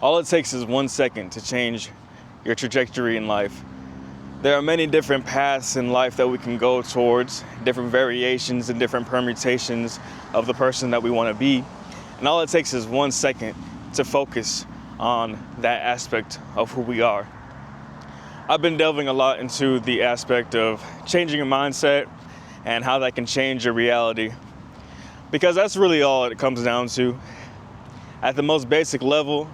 All it takes is 1 second to change your trajectory in life. There are many different paths in life that we can go towards, different variations and different permutations of the person that we want to be. And all it takes is 1 second to focus on that aspect of who we are. I've been delving a lot into the aspect of changing your mindset and how that can change your reality, because that's really all it comes down to. At the most basic level,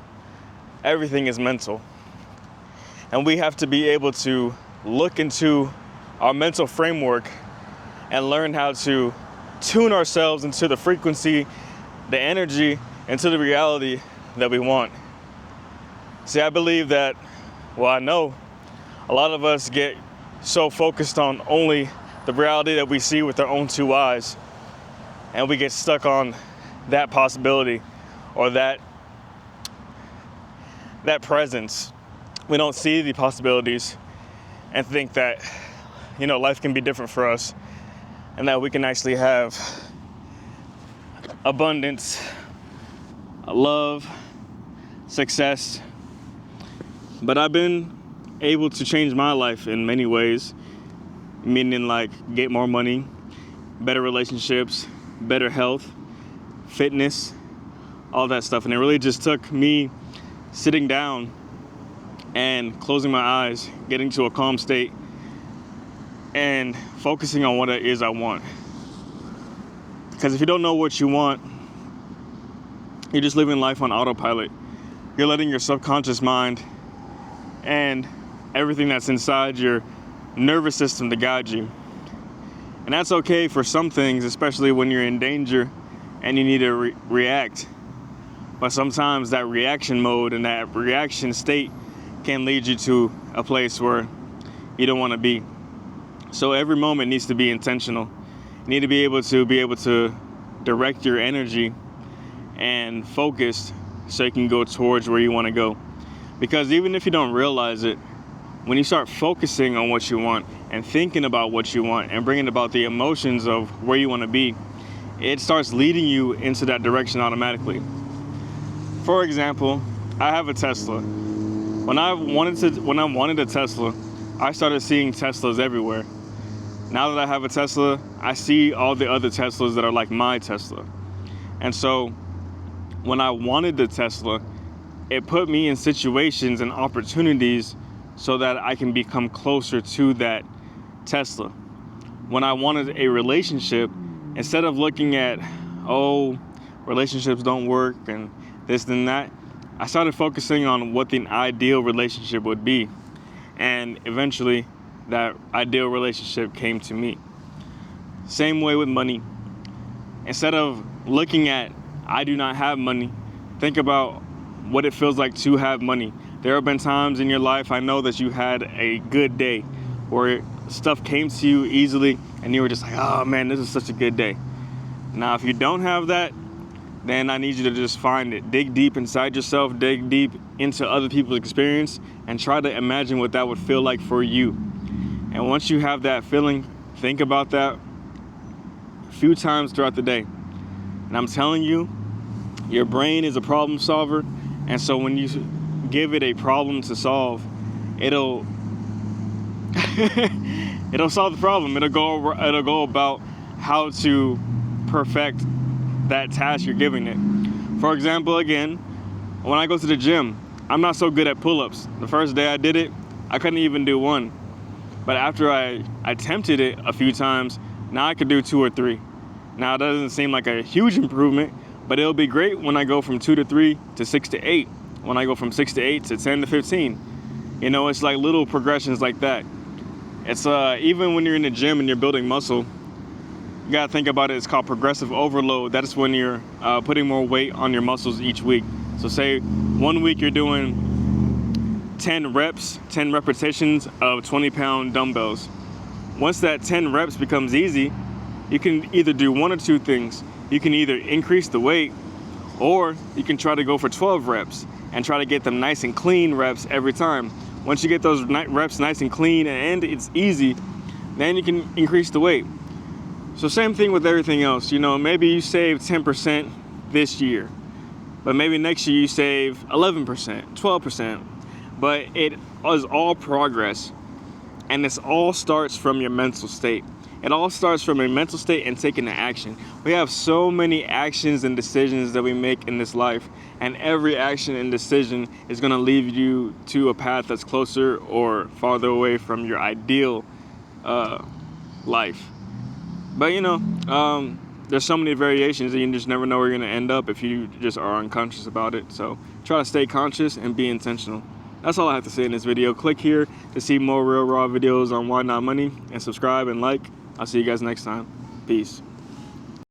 everything is mental. And we have to be able to look into our mental framework and learn how to tune ourselves into the frequency, the energy, into the reality that we want. See, I believe that, I know a lot of us get so focused on only the reality that we see with our own two eyes, and we get stuck on that possibility or that presence. We don't see the possibilities and think that, life can be different for us and that we can actually have abundance, love, success. But I've been able to change my life in many ways, meaning like get more money, better relationships, better health, fitness, all that stuff. And it really just took me sitting down and closing my eyes, getting to a calm state, and focusing on what it is I want. Because if you don't know what you want, you're just living life on autopilot. You're letting your subconscious mind and everything that's inside your nervous system to guide you. And that's okay for some things, especially when you're in danger and you need to react. But sometimes that reaction mode and that reaction state can lead you to a place where you don't want to be. So every moment needs to be intentional. You need to be able to direct your energy and focus so you can go towards where you want to go. Because even if you don't realize it, when you start focusing on what you want and thinking about what you want and bringing about the emotions of where you want to be, it starts leading you into that direction automatically. For example, I have a Tesla. When I wanted a Tesla, I started seeing Teslas everywhere. Now that I have a Tesla, I see all the other Teslas that are like my Tesla. And so when I wanted the Tesla, it put me in situations and opportunities so that I can become closer to that Tesla. When I wanted a relationship, instead of looking at, relationships don't work and this and that, I started focusing on what the ideal relationship would be. And eventually, that ideal relationship came to me. Same way with money. Instead of looking at, I do not have money, think about what it feels like to have money. There have been times in your life, I know, that you had a good day where stuff came to you easily and you were just like, oh man, this is such a good day. Now, if you don't have that, then I need you to just find it. Dig deep inside yourself, dig deep into other people's experience, and try to imagine what that would feel like for you. And once you have that feeling, think about that a few times throughout the day. And I'm telling you, your brain is a problem solver. And so when you give it a problem to solve, it'll solve the problem. It'll go about how to perfect that task you're giving it. For example, again, when I go to the gym, I'm not so good at pull-ups. The first day I did it, I couldn't even do one. But after I attempted it a few times, now I could do 2 or 3. Now it doesn't seem like a huge improvement, but it'll be great when I go from 2 to 3 to 6 to 8. When I go from 6 to 8 to 10 to 15. It's like little progressions like that. It's even when you're in the gym and you're building muscle, you gotta think about it. It's called progressive overload. That's when you're putting more weight on your muscles each week. So say 1 week you're doing 10 repetitions of 20-pound dumbbells. Once that 10 reps becomes easy, you can either do one or two things. You can either increase the weight, or you can try to go for 12 reps and try to get them nice and clean reps every time. Once you get those reps nice and clean and it's easy, then you can increase the weight. So same thing with everything else. Maybe you save 10% this year. But maybe next year you save 11%, 12%. But it is all progress. And this all starts from your mental state. It all starts from a mental state and taking the action. We have so many actions and decisions that we make in this life, and every action and decision is going to lead you to a path that's closer or farther away from your ideal life. But there's so many variations that you just never know where you're going to end up if you just are unconscious about it. So try to stay conscious and be intentional. That's all I have to say in this video. Click here to see more real raw videos on Why Not Money, and subscribe and like. I'll see you guys next time. Peace.